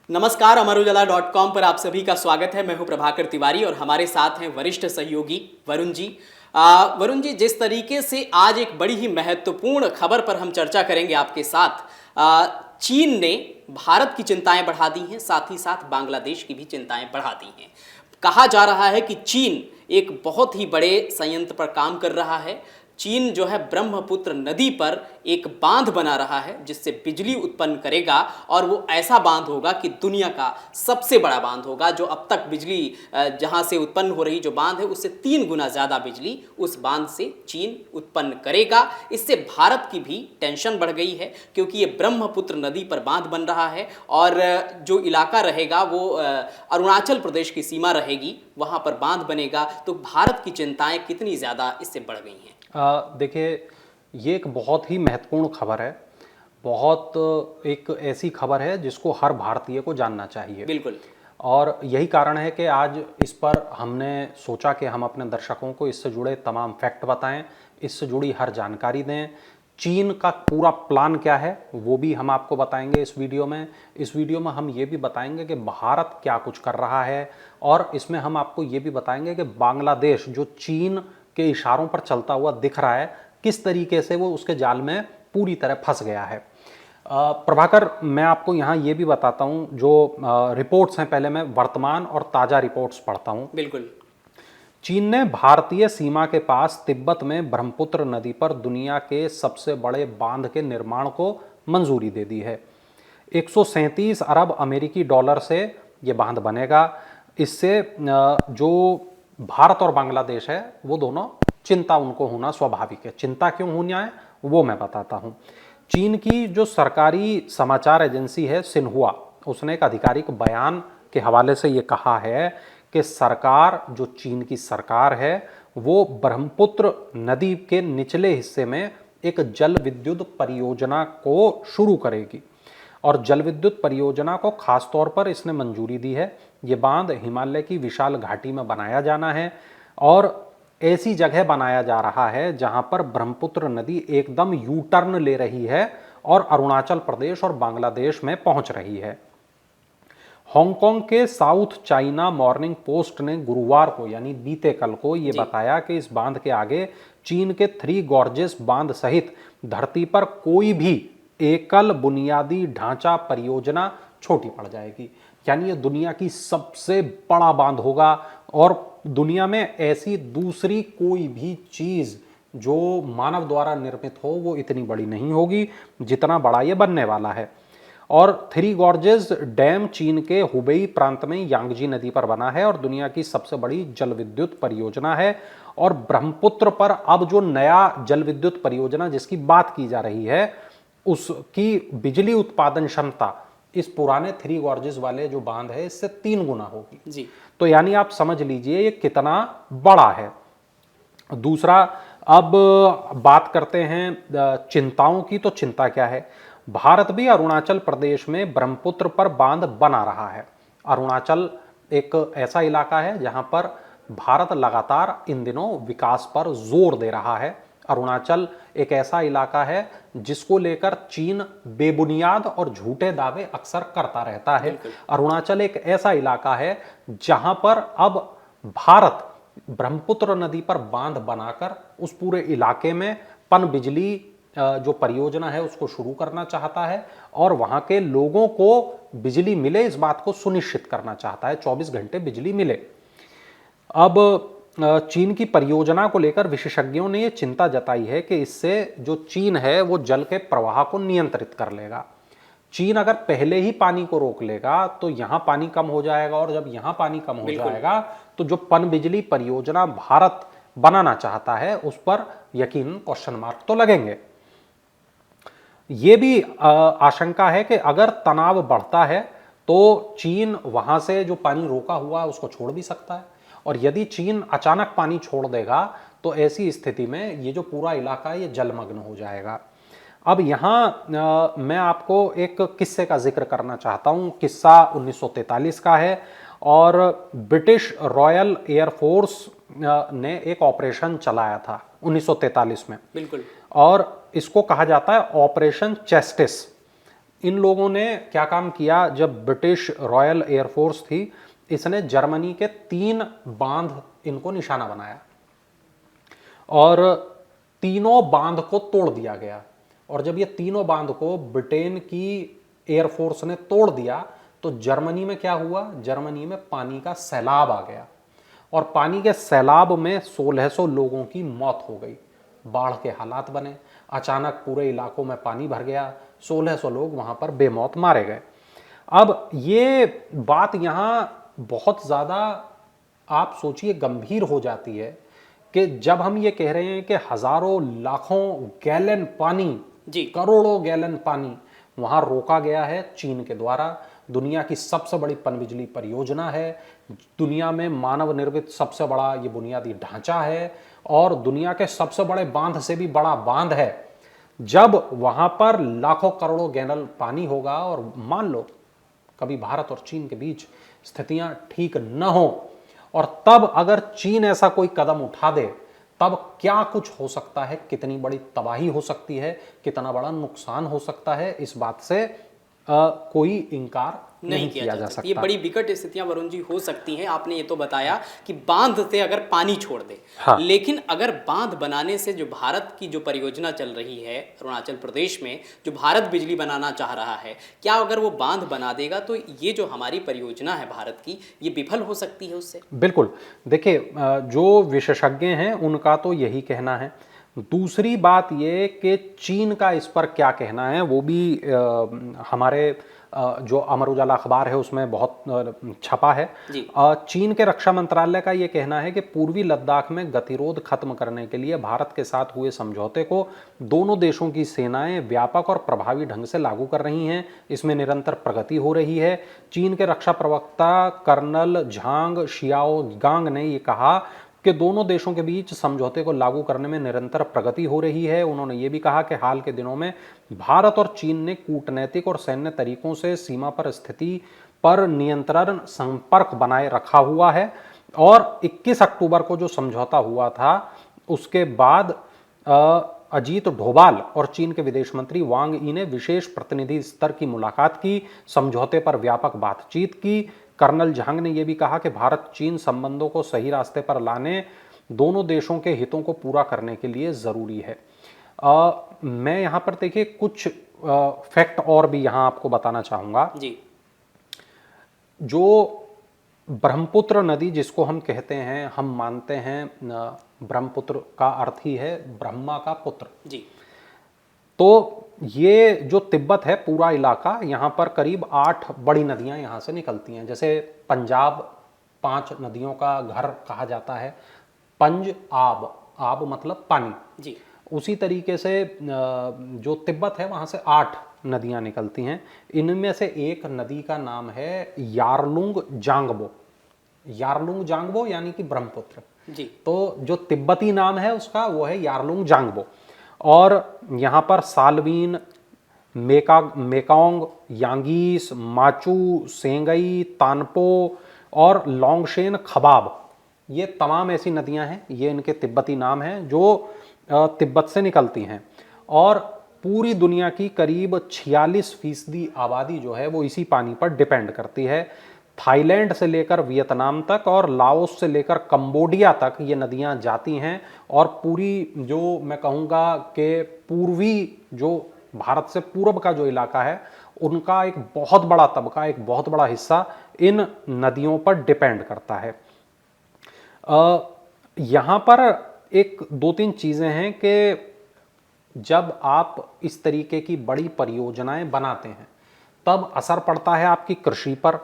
नमस्कार, अमर उजाला.com पर आप सभी का स्वागत है। मैं हूं प्रभाकर तिवारी और हमारे साथ हैं वरिष्ठ सहयोगी वरुण जी। वरुण जी, जिस तरीके से आज एक बड़ी ही महत्वपूर्ण खबर पर हम चर्चा करेंगे आपके साथ। चीन ने भारत की चिंताएं बढ़ा दी हैं, साथ ही साथ बांग्लादेश की भी चिंताएं बढ़ा दी हैं। कहा जा रहा है कि चीन एक बहुत ही बड़े संयंत्र पर काम कर रहा है। चीन जो है ब्रह्मपुत्र नदी पर एक बांध बना रहा है जिससे बिजली उत्पन्न करेगा, और वो ऐसा बांध होगा कि दुनिया का सबसे बड़ा बांध होगा। जो अब तक बिजली जहां से उत्पन्न हो रही जो बांध है, उससे 3 गुना ज़्यादा बिजली उस बांध से चीन उत्पन्न करेगा। इससे भारत की भी टेंशन बढ़ गई है क्योंकि ये ब्रह्मपुत्र नदी पर बांध बन रहा है और जो इलाका रहेगा वो अरुणाचल प्रदेश की सीमा रहेगी, वहाँ पर बांध बनेगा। तो भारत की चिंताएं कितनी ज़्यादा इससे बढ़ गई हैं। देखिए, ये एक बहुत ही महत्वपूर्ण खबर है। बहुत एक ऐसी खबर है जिसको हर भारतीय को जानना चाहिए। बिल्कुल। और यही कारण है कि आज इस पर हमने सोचा कि हम अपने दर्शकों को इससे जुड़े तमाम फैक्ट बताएं, इससे जुड़ी हर जानकारी दें। चीन का पूरा प्लान क्या है वो भी हम आपको बताएंगे इस वीडियो में। इस वीडियो में हम ये भी बताएंगे कि भारत क्या कुछ कर रहा है, और इसमें हम आपको ये भी बताएंगे कि बांग्लादेश जो चीन के इशारों पर चलता हुआ दिख रहा है, किस तरीके से वो उसके जाल में पूरी तरह फंस गया है। प्रभाकर, मैं आपको यहाँ ये भी बताता हूँ जो रिपोर्ट्स हैं। पहले मैं वर्तमान और ताज़ा रिपोर्ट्स पढ़ता हूँ। बिल्कुल। चीन ने भारतीय सीमा के पास तिब्बत में ब्रह्मपुत्र नदी पर दुनिया के सबसे बड़े बांध के निर्माण को मंजूरी दे दी है। 137 अरब अमेरिकी डॉलर से ये बांध बनेगा। इससे जो भारत और बांग्लादेश है वो दोनों, चिंता उनको होना स्वाभाविक है। चिंता क्यों होना है वो मैं बताता हूँ। चीन की जो सरकारी समाचार एजेंसी है सिन्हुआ, उसने एक आधिकारिक बयान के हवाले से ये कहा है कि सरकार, जो चीन की सरकार है, वो ब्रह्मपुत्र नदी के निचले हिस्से में एक जल विद्युत परियोजना को शुरू करेगी। और जल विद्युत परियोजना को खास तौर पर इसने मंजूरी दी है। ये बांध हिमालय की विशाल घाटी में बनाया जाना है और ऐसी जगह बनाया जा रहा है जहां पर ब्रह्मपुत्र नदी एकदम यू टर्न ले रही है और अरुणाचल प्रदेश और बांग्लादेश में पहुंच रही है। हांगकांग के साउथ चाइना मॉर्निंग पोस्ट ने गुरुवार को, यानी बीते कल को, यह बताया कि इस बांध के आगे चीन के 3 गॉर्जेस बांध सहित धरती पर कोई भी एकल बुनियादी ढांचा परियोजना छोटी पड़ जाएगी। यानी ये दुनिया की सबसे बड़ा बांध होगा और दुनिया में ऐसी दूसरी कोई भी चीज जो मानव द्वारा निर्मित हो वो इतनी बड़ी नहीं होगी जितना बड़ा ये बनने वाला है। और 3 गॉर्जेस डैम चीन के हुबेई प्रांत में यांगजी नदी पर बना है और दुनिया की सबसे बड़ी जल विद्युत परियोजना है। और ब्रह्मपुत्र पर अब जो नया जल विद्युत परियोजना जिसकी बात की जा रही है, उसकी बिजली उत्पादन क्षमता इस पुराने 3 गॉर्जेस वाले जो बांध है इससे 3 गुना होगी जी। तो यानी आप समझ लीजिए ये कितना बड़ा है। दूसरा, अब बात करते हैं चिंताओं की। तो चिंता क्या है? भारत भी अरुणाचल प्रदेश में ब्रह्मपुत्र पर बांध बना रहा है। अरुणाचल एक ऐसा इलाका है जहां पर भारत लगातार इन दिनों विकास पर जोर दे रहा है। अरुणाचल एक ऐसा इलाका है जिसको लेकर चीन बेबुनियाद और झूठे दावे अक्सर करता रहता है। अरुणाचल एक ऐसा इलाका है जहां पर अब भारत ब्रह्मपुत्र नदी पर बांध बनाकर उस पूरे इलाके में पन बिजली जो परियोजना है उसको शुरू करना चाहता है और वहां के लोगों को बिजली मिले, इस बात को सुनिश्चित करना चाहता है, 24 घंटे बिजली मिले। अब चीन की परियोजना को लेकर विशेषज्ञों ने यह चिंता जताई है कि इससे जो चीन है वो जल के प्रवाह को नियंत्रित कर लेगा। चीन अगर पहले ही पानी को रोक लेगा तो यहां पानी कम हो जाएगा और जब यहां पानी कम हो जाएगा तो जो पन बिजली परियोजना भारत बनाना चाहता है उस पर यकीन क्वेश्चन मार्क तो लगेंगे। यह भी आशंका है कि अगर तनाव बढ़ता है तो चीन वहां से जो पानी रोका हुआ है उसको छोड़ भी सकता है और यदि चीन अचानक पानी छोड़ देगा तो ऐसी स्थिति में ये जो पूरा इलाका है ये जलमग्न हो जाएगा। अब यहाँ मैं आपको एक किस्से का जिक्र करना चाहता हूँ। किस्सा 1943 का है और ब्रिटिश रॉयल एयरफोर्स ने एक ऑपरेशन चलाया था 1943 में। बिल्कुल। और इसको कहा जाता है ऑपरेशन चेस्टिस। इन लोगों ने क्या काम किया, जब ब्रिटिश रॉयल एयरफोर्स थी, इसने जर्मनी के 3 बांध इनको निशाना बनाया और तीनों बांध को तोड़ दिया गया। और जब ये तीनों बांध को ब्रिटेन की एयरफोर्स ने तोड़ दिया तो जर्मनी में क्या हुआ, जर्मनी में पानी का सैलाब आ गया और पानी के सैलाब में 1600 लोगों की मौत हो गई। बाढ़ के हालात बने, अचानक पूरे इलाकों में पानी भर गया, 1600 लोग वहां पर बेमौत मारे गए। अब ये बात यहां बहुत ज़्यादा आप सोचिए गंभीर हो जाती है कि जब हम ये कह रहे हैं कि हजारों लाखों गैलन पानी, करोड़ों गैलन पानी वहां रोका गया है चीन के द्वारा। दुनिया की सबसे बड़ी पनबिजली परियोजना है, दुनिया में मानव निर्मित सबसे बड़ा ये बुनियादी ढांचा है और दुनिया के सबसे बड़े बांध से भी बड़ा बांध है। जब वहां पर लाखों करोड़ों गैलन पानी होगा और मान लो कभी भारत और चीन के बीच स्थितियां ठीक न हो और तब अगर चीन ऐसा कोई कदम उठा दे, तब क्या कुछ हो सकता है, कितनी बड़ी तबाही हो सकती है, कितना बड़ा नुकसान हो सकता है, इस बात से कोई इनकार नहीं किया जा सकता। ये बड़ी विकट स्थितियां वरुण जी हो सकती हैं। आपने ये तो बताया कि बांध से अगर पानी छोड़ दे, हाँ। लेकिन अगर बांध बनाने से जो भारत की जो परियोजना चल रही है अरुणाचल प्रदेश में, जो भारत बिजली बनाना चाह रहा है, क्या अगर वो बांध बना देगा तो ये जो हमारी परियोजना है भारत की, ये विफल हो सकती है उससे? बिल्कुल, देखिए जो विशेषज्ञ हैं उनका तो यही कहना है। दूसरी बात ये कि चीन का इस पर क्या कहना है वो भी हमारे जो अमर उजाला अखबार है उसमें बहुत छपा है। चीन के रक्षा मंत्रालय का ये कहना है कि पूर्वी लद्दाख में गतिरोध खत्म करने के लिए भारत के साथ हुए समझौते को दोनों देशों की सेनाएं व्यापक और प्रभावी ढंग से लागू कर रही हैं। इसमें निरंतर प्रगति हो रही है। चीन के रक्षा प्रवक्ता कर्नल झांग शियाओगांग ने ये कहा कि दोनों देशों के बीच समझौते को लागू करने में निरंतर प्रगति हो रही है। उन्होंने ये भी कहा कि हाल के दिनों में भारत और चीन ने कूटनैतिक और सैन्य तरीकों से सीमा पर स्थिति पर नियंत्रण संपर्क बनाए रखा हुआ है और 21 अक्टूबर को जो समझौता हुआ था उसके बाद अजीत डोभाल और चीन के विदेश मंत्री वांग यी ने विशेष प्रतिनिधि स्तर की मुलाकात की, समझौते पर व्यापक बातचीत की। कर्नल झांग ने यह भी कहा कि भारत चीन संबंधों को सही रास्ते पर लाने दोनों देशों के हितों को पूरा करने के लिए जरूरी है। मैं यहां पर देखिए कुछ फैक्ट और भी यहां आपको बताना चाहूंगा जी। जो ब्रह्मपुत्र नदी जिसको हम कहते हैं, हम मानते हैं ब्रह्मपुत्र का अर्थ ही है ब्रह्मा का पुत्र जी। तो ये जो तिब्बत है पूरा इलाका, यहाँ पर करीब 8 बड़ी नदियाँ यहाँ से निकलती हैं। जैसे पंजाब 5 नदियों का घर कहा जाता है, पंज आब, आब मतलब पानी जी। उसी तरीके से जो तिब्बत है वहाँ से 8 नदियाँ निकलती हैं। इनमें से एक नदी का नाम है यारलुंग जांगबो। यारलुंग जांगबो यानी कि ब्रह्मपुत्र जी। तो जो तिब्बती नाम है उसका वो है यारलुंग जांगबो। और यहाँ पर सालवीन, मेकांग, यांगीस, माचू, सेंगई, तानपो और लोंगशेन खबाब, ये तमाम ऐसी नदियां हैं, ये इनके तिब्बती नाम हैं जो तिब्बत से निकलती हैं। और पूरी दुनिया की करीब 46% आबादी जो है वो इसी पानी पर डिपेंड करती है। थाईलैंड से लेकर वियतनाम तक और लाओस से लेकर कंबोडिया तक ये नदियां जाती हैं। और पूरी जो मैं कहूँगा कि पूर्वी जो भारत से पूर्व का जो इलाका है उनका एक बहुत बड़ा तबका, एक बहुत बड़ा हिस्सा इन नदियों पर डिपेंड करता है। यहाँ पर एक 2-3 चीज़ें हैं कि जब आप इस तरीके की बड़ी परियोजनाएं बनाते हैं तब असर पड़ता है आपकी कृषि पर,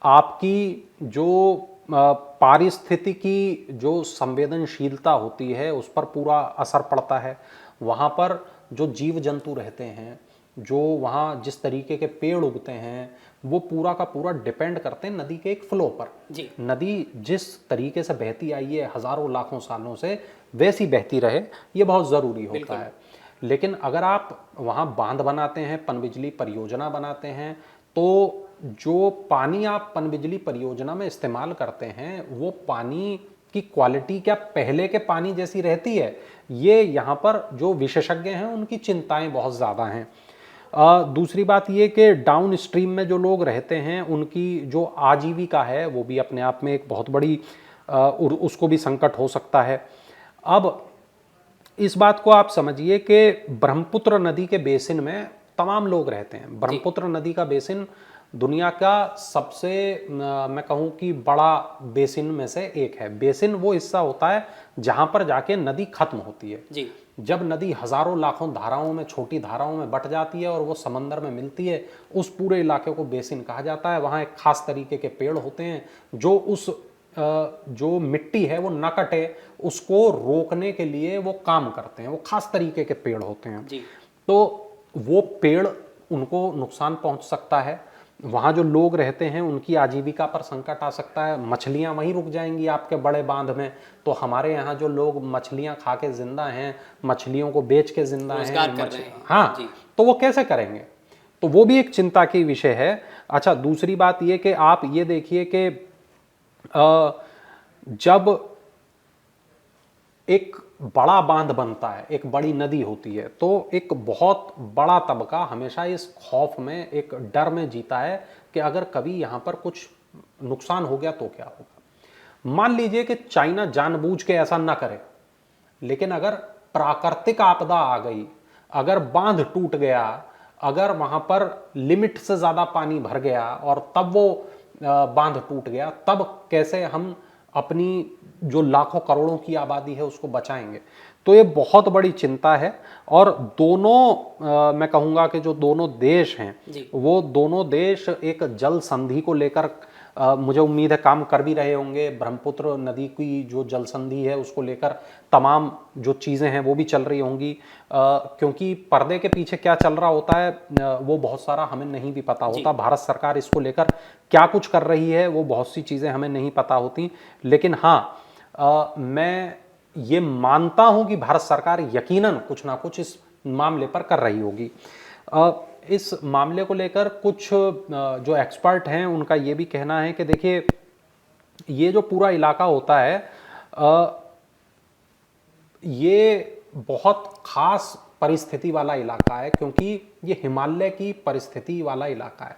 आपकी जो पारिस्थितिकी जो संवेदनशीलता होती है उस पर पूरा असर पड़ता है। वहाँ पर जो जीव जंतु रहते हैं, जो वहाँ जिस तरीके के पेड़ उगते हैं, वो पूरा का पूरा डिपेंड करते हैं नदी के एक फ्लो पर जी। नदी जिस तरीके से बहती आई है हजारों लाखों सालों से, वैसी बहती रहे, ये बहुत ज़रूरी होता है। लेकिन अगर आप वहाँ बांध बनाते हैं, पनबिजली परियोजना बनाते हैं, तो जो पानी आप पनबिजली परियोजना में इस्तेमाल करते हैं वो पानी की क्वालिटी क्या पहले के पानी जैसी रहती है, ये यहाँ पर जो विशेषज्ञ हैं उनकी चिंताएं बहुत ज़्यादा हैं। दूसरी बात ये कि डाउन स्ट्रीम में जो लोग रहते हैं उनकी जो आजीविका है वो भी अपने आप में एक बहुत बड़ी उसको भी संकट हो सकता है। अब इस बात को आप समझिए कि ब्रह्मपुत्र नदी के बेसिन में तमाम लोग रहते हैं। ब्रह्मपुत्र नदी का बेसिन दुनिया का सबसे मैं कहूँ कि बड़ा बेसिन में से एक है। बेसिन वो हिस्सा होता है जहां पर जाके नदी खत्म होती है जी। जब नदी हजारों लाखों धाराओं में, छोटी धाराओं में बट जाती है और वो समंदर में मिलती है, उस पूरे इलाके को बेसिन कहा जाता है। वहाँ एक खास तरीके के पेड़ होते हैं जो उस जो मिट्टी है वो न कटे उसको रोकने के लिए वो काम करते हैं। वो खास तरीके के पेड़ होते हैं जी। तो वो पेड़ उनको नुकसान पहुंच सकता है। वहाँ जो लोग रहते हैं उनकी आजीविका पर संकट आ सकता है। मछलियाँ वहीं रुक जाएंगी आपके बड़े बांध में। तो हमारे यहाँ जो लोग मछलियाँ खा के जिंदा हैं, मछलियों को बेच के जिंदा हैं, हाँ जी। तो वो कैसे करेंगे? तो वो भी एक चिंता की विषय है। अच्छा, दूसरी बात ये कि आप ये देखिए कि जब एक बड़ा बांध बनता है, एक बड़ी नदी होती है, तो एक बहुत बड़ा तबका हमेशा इस खौफ में, एक डर में जीता है कि अगर कभी यहां पर कुछ नुकसान हो गया तो क्या होगा। मान लीजिए कि चाइना जानबूझ के ऐसा ना करे, लेकिन अगर प्राकृतिक आपदा आ गई, अगर बांध टूट गया, अगर वहां पर लिमिट से ज्यादा पानी भर गया और तब वो बांध टूट गया, तब कैसे हम अपनी जो लाखों करोड़ों की आबादी है उसको बचाएंगे? तो ये बहुत बड़ी चिंता है। और दोनों मैं कहूँगा कि जो दोनों देश हैं वो दोनों देश एक जल संधि को लेकर मुझे उम्मीद है काम कर भी रहे होंगे। ब्रह्मपुत्र नदी की जो जल संधि है उसको लेकर तमाम जो चीज़ें हैं वो भी चल रही होंगी, क्योंकि पर्दे के पीछे क्या चल रहा होता है वो बहुत सारा हमें नहीं भी पता होता। भारत सरकार इसको लेकर क्या कुछ कर रही है वो बहुत सी चीज़ें हमें नहीं पता होती। लेकिन हाँ, मैं ये मानता हूं कि भारत सरकार यकीनन कुछ ना कुछ इस मामले पर कर रही होगी। इस मामले को लेकर कुछ जो एक्सपर्ट हैं उनका ये भी कहना है कि देखिए, ये जो पूरा इलाका होता है ये बहुत खास परिस्थिति वाला इलाका है, क्योंकि ये हिमालय की परिस्थिति वाला इलाका है।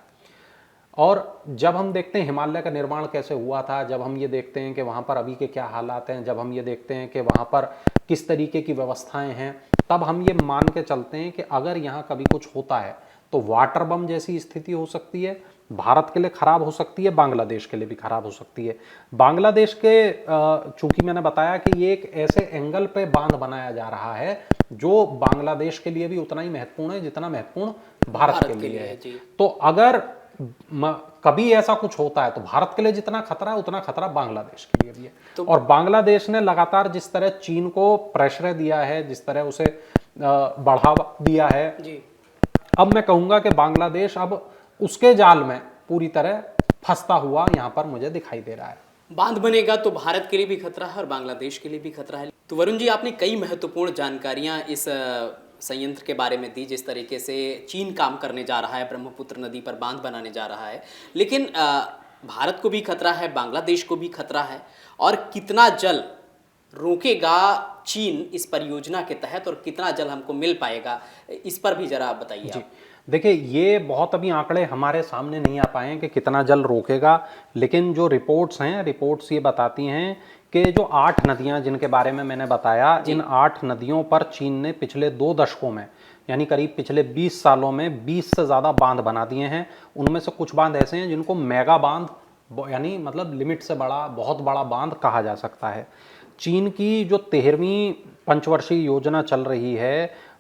और जब हम देखते हैं हिमालय का निर्माण कैसे हुआ था, जब हम ये देखते हैं कि वहाँ पर अभी के क्या हालात हैं, जब हम ये देखते हैं कि वहाँ पर किस तरीके की व्यवस्थाएं हैं, तब हम ये मान के चलते हैं कि अगर यहाँ कभी कुछ होता है तो वाटर बम जैसी स्थिति हो सकती है। भारत के लिए खराब हो सकती है, बांग्लादेश के लिए भी खराब हो सकती है। बांग्लादेश के चूंकि मैंने बताया कि ये एक ऐसे एंगल पे बांध बनाया जा रहा है जो बांग्लादेश के लिए भी उतना ही महत्वपूर्ण है जितना महत्वपूर्ण भारत के लिए है। तो अगर कभी ऐसा कुछ होता है तो भारत के लिए जितना खतरा है उतना खतरा बांग्लादेश के लिए भी है। तो और बांग्लादेश ने लगातार जिस तरह चीन को प्रेशर दिया है, जिस तरह उसे बढ़ावा दिया है जी, अब मैं कहूंगा कि बांग्लादेश अब उसके जाल में पूरी तरह फंसता हुआ यहां पर मुझे दिखाई दे रहा है। बांध बनेगा तो भारत के लिए भी खतरा है और बांग्लादेश के लिए भी खतरा है। तो वरुण जी, आपने कई महत्वपूर्ण जानकारियां इस संयंत्र के बारे में दी, जिस तरीके से चीन काम करने जा रहा है, ब्रह्मपुत्र नदी पर बांध बनाने जा रहा है। लेकिन भारत को भी खतरा है, बांग्लादेश को भी खतरा है, और कितना जल रोकेगा चीन इस परियोजना के तहत और कितना जल हमको मिल पाएगा, इस पर भी जरा बताइए आप। देखिए, ये बहुत अभी आंकड़े हमारे सामने नहीं आ पाए हैं कि कितना जल रोकेगा, लेकिन जो रिपोर्ट्स हैं, रिपोर्ट्स ये बताती हैं कि जो 8 नदियां जिनके बारे में मैंने बताया, इन 8 नदियों पर चीन ने पिछले 2 दशकों में, यानी करीब पिछले 20 सालों में 20 से ज़्यादा बांध बना दिए हैं। उनमें से कुछ बांध ऐसे हैं जिनको मेगा बांध, यानी मतलब लिमिट से बड़ा, बहुत बड़ा बांध कहा जा सकता है। चीन की जो 13वीं पंचवर्षीय योजना चल रही है,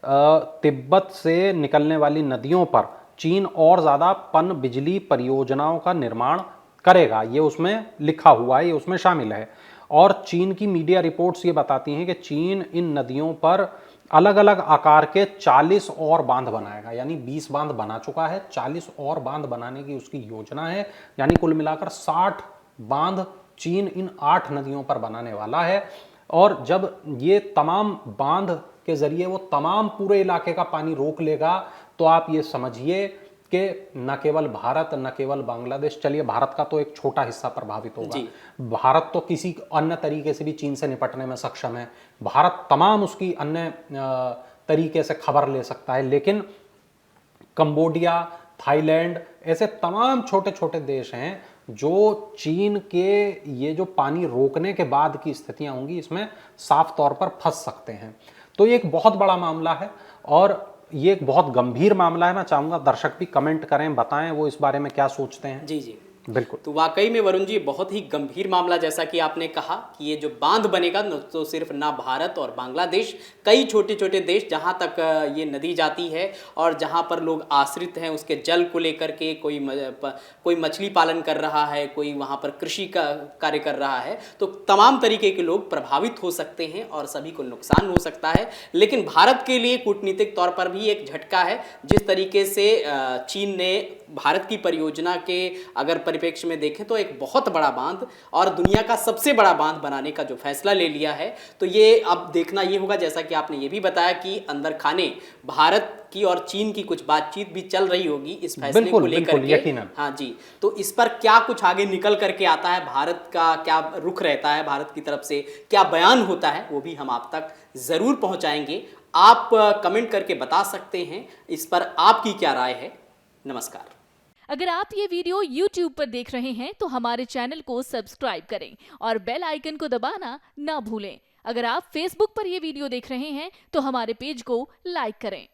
तिब्बत से निकलने वाली नदियों पर चीन और ज़्यादा पन बिजली परियोजनाओं का निर्माण करेगा। ये उसमें लिखा हुआ है, ये उसमें शामिल है। और चीन की मीडिया रिपोर्ट्स ये बताती हैं कि चीन इन नदियों पर अलग अलग आकार के 40 और बांध बनाएगा। यानी 20 बांध बना चुका है, 40 और बांध बनाने की उसकी योजना है। यानी कुल मिलाकर 60 बांध चीन इन 8 नदियों पर बनाने वाला है। और जब ये तमाम बांध के जरिए वो तमाम पूरे इलाके का पानी रोक लेगा, तो आप ये समझिए कि न केवल भारत, न केवल बांग्लादेश, चलिए भारत का तो एक छोटा हिस्सा प्रभावित होगा, भारत तो किसी अन्य तरीके से भी चीन से निपटने में सक्षम है, भारत तमाम उसकी अन्य तरीके से खबर ले सकता है, लेकिन कंबोडिया, थाईलैंड, ऐसे तमाम छोटे छोटे देश हैं जो चीन के ये जो पानी रोकने के बाद की स्थितियां होंगी इसमें साफ तौर पर फंस सकते हैं। तो ये एक बहुत बड़ा मामला है और ये एक बहुत गंभीर मामला है। मैं चाहूंगा दर्शक भी कमेंट करें, बताएं वो इस बारे में क्या सोचते हैं। जी जी, बिल्कुल। तो वाकई में वरुण जी बहुत ही गंभीर मामला, जैसा कि आपने कहा कि ये जो बांध बनेगा तो सिर्फ ना भारत और बांग्लादेश, कई छोटे छोटे देश जहाँ तक ये नदी जाती है और जहाँ पर लोग आश्रित हैं उसके जल को लेकर के, कोई मछली पालन कर रहा है, कोई वहाँ पर कृषि का कार्य कर रहा है, तो तमाम तरीके के लोग प्रभावित हो सकते हैं और सभी को नुकसान हो सकता है। लेकिन भारत के लिए कूटनीतिक तौर पर भी एक झटका है, जिस तरीके से चीन ने भारत की परियोजना के अगर परिप्रेक्ष्य में देखें तो एक बहुत बड़ा बांध और दुनिया का सबसे बड़ा बांध बनाने का जो फैसला ले लिया है, तो ये अब देखना ये होगा, जैसा कि आपने ये भी बताया कि अंदर खाने भारत की और चीन की कुछ बातचीत भी चल रही होगी इस फैसले को लेकर के। यकीनन। हाँ जी, तो इस पर क्या कुछ आगे निकल करके आता है, भारत का क्या रुख रहता है, भारत की तरफ से क्या बयान होता है, वो भी हम आप तक जरूर पहुंचाएंगे। आप कमेंट करके बता सकते हैं इस पर आपकी क्या राय है। नमस्कार। अगर आप ये वीडियो YouTube पर देख रहे हैं तो हमारे चैनल को सब्सक्राइब करें और बेल आइकन को दबाना ना भूलें। अगर आप Facebook पर ये वीडियो देख रहे हैं तो हमारे पेज को लाइक करें।